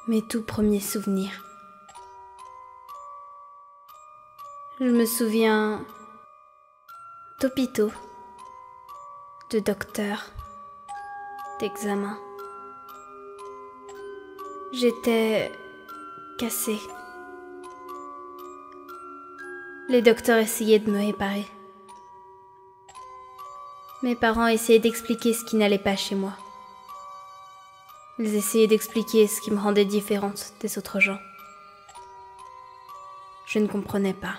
Mes tout premiers souvenirs. Je me souviens d'hôpitaux, de docteurs, d'examens. J'étais cassée. Les docteurs essayaient de me réparer. Mes parents essayaient d'expliquer ce qui n'allait pas chez moi. Ils essayaient d'expliquer ce qui me rendait différente des autres gens. Je ne comprenais pas.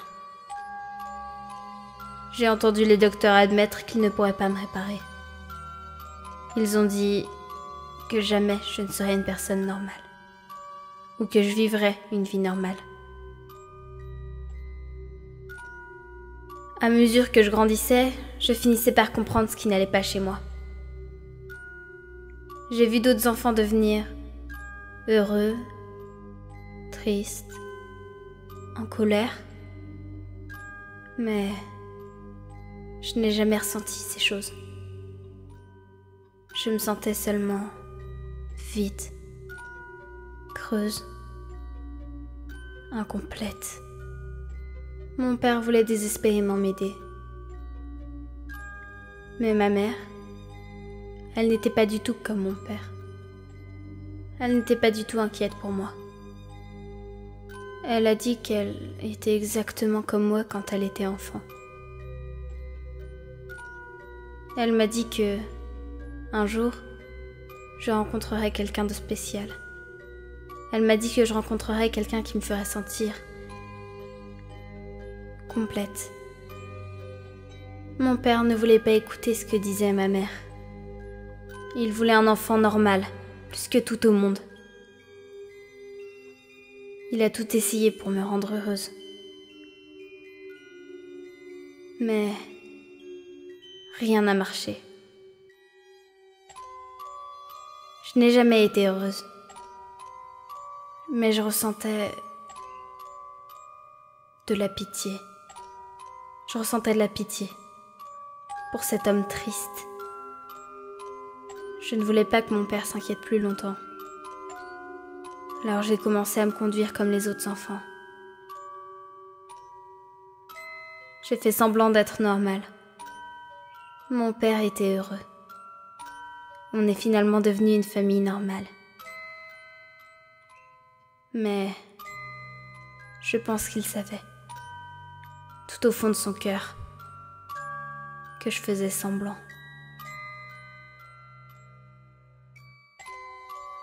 J'ai entendu les docteurs admettre qu'ils ne pourraient pas me réparer. Ils ont dit que jamais je ne serais une personne normale, ou que je vivrais une vie normale. À mesure que je grandissais, je finissais par comprendre ce qui n'allait pas chez moi. J'ai vu d'autres enfants devenir heureux, tristes, en colère, mais je n'ai jamais ressenti ces choses. Je me sentais seulement vide, creuse, incomplète. Mon père voulait désespérément m'aider. Mais ma mère, elle n'était pas du tout comme mon père. Elle n'était pas du tout inquiète pour moi. Elle a dit qu'elle était exactement comme moi quand elle était enfant. Elle m'a dit que, un jour, je rencontrerais quelqu'un de spécial. Elle m'a dit que je rencontrerais quelqu'un qui me ferait sentir complète. Mon père ne voulait pas écouter ce que disait ma mère. Il voulait un enfant normal, plus que tout au monde. Il a tout essayé pour me rendre heureuse. Mais rien n'a marché. Je n'ai jamais été heureuse. Mais je ressentais de la pitié. Je ressentais de la pitié pour cet homme triste. Je ne voulais pas que mon père s'inquiète plus longtemps. Alors j'ai commencé à me conduire comme les autres enfants. J'ai fait semblant d'être normale. Mon père était heureux. On est finalement devenu une famille normale. Mais je pense qu'il savait, tout au fond de son cœur, que je faisais semblant.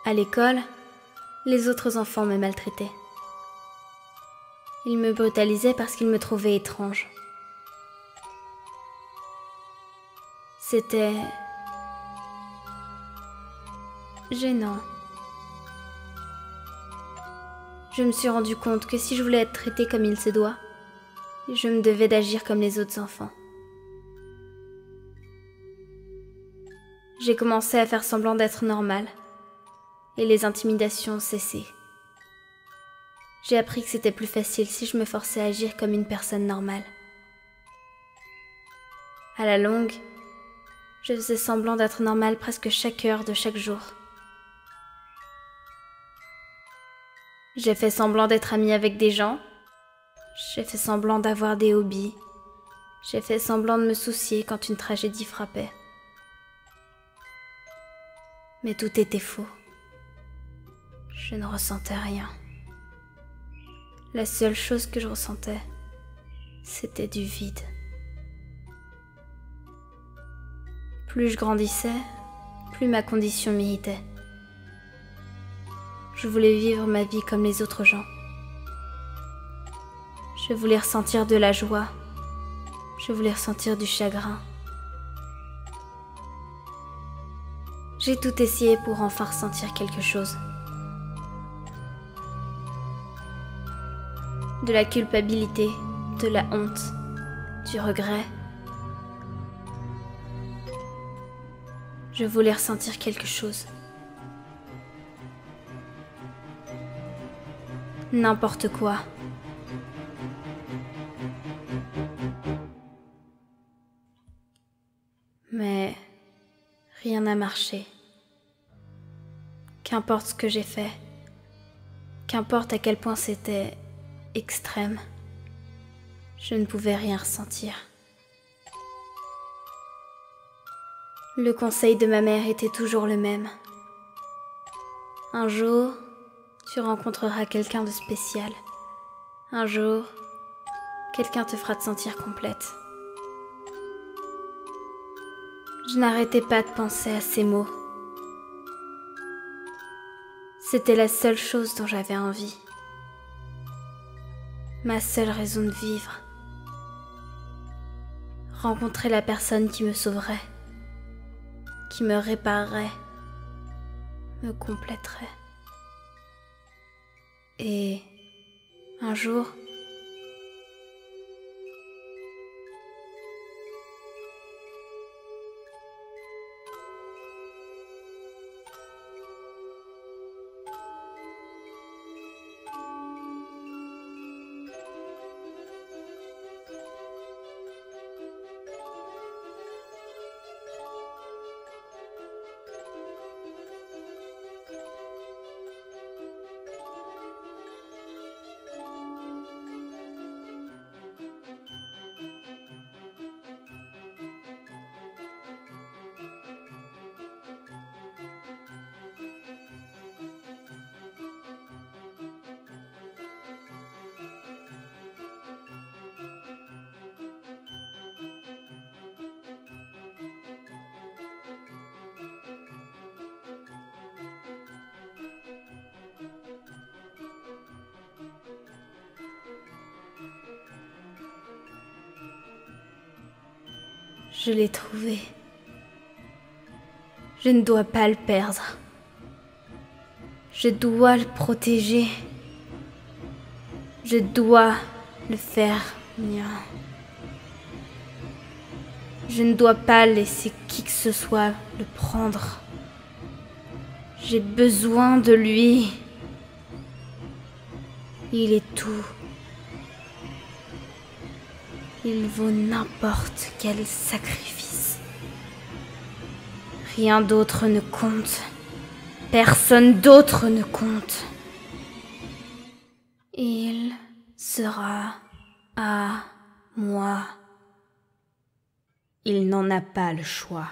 À l'école, les autres enfants me maltraitaient. Ils me brutalisaient parce qu'ils me trouvaient étrange. C'était gênant. Je me suis rendu compte que si je voulais être traitée comme il se doit, je me devais d'agir comme les autres enfants. J'ai commencé à faire semblant d'être normale, et les intimidations ont cessé. J'ai appris que c'était plus facile si je me forçais à agir comme une personne normale. À la longue, je faisais semblant d'être normale presque chaque heure de chaque jour. J'ai fait semblant d'être amie avec des gens. J'ai fait semblant d'avoir des hobbies. J'ai fait semblant de me soucier quand une tragédie frappait. Mais tout était faux. Je ne ressentais rien. La seule chose que je ressentais, c'était du vide. Plus je grandissais, plus ma condition m'irritait. Je voulais vivre ma vie comme les autres gens. Je voulais ressentir de la joie. Je voulais ressentir du chagrin. J'ai tout essayé pour enfin ressentir quelque chose. De la culpabilité, de la honte, du regret. Je voulais ressentir quelque chose. N'importe quoi. Mais rien n'a marché. Qu'importe ce que j'ai fait, Qu'importe à quel point c'était extrême, je ne pouvais rien ressentir. Le conseil de ma mère était toujours le même. Un jour, tu rencontreras quelqu'un de spécial. Un jour, quelqu'un te fera te sentir complète. Je n'arrêtais pas de penser à ces mots. C'était la seule chose dont j'avais envie. Ma seule raison de vivre. Rencontrer la personne qui me sauverait, qui me réparerait, me compléterait. Et un jour, je l'ai trouvé. Je ne dois pas le perdre. Je dois le protéger. Je dois le faire mien. Je ne dois pas laisser qui que ce soit le prendre. J'ai besoin de lui. Il est tout. Il vaut n'importe quel sacrifice. Rien d'autre ne compte. Personne d'autre ne compte. Il sera à moi. Il n'en a pas le choix.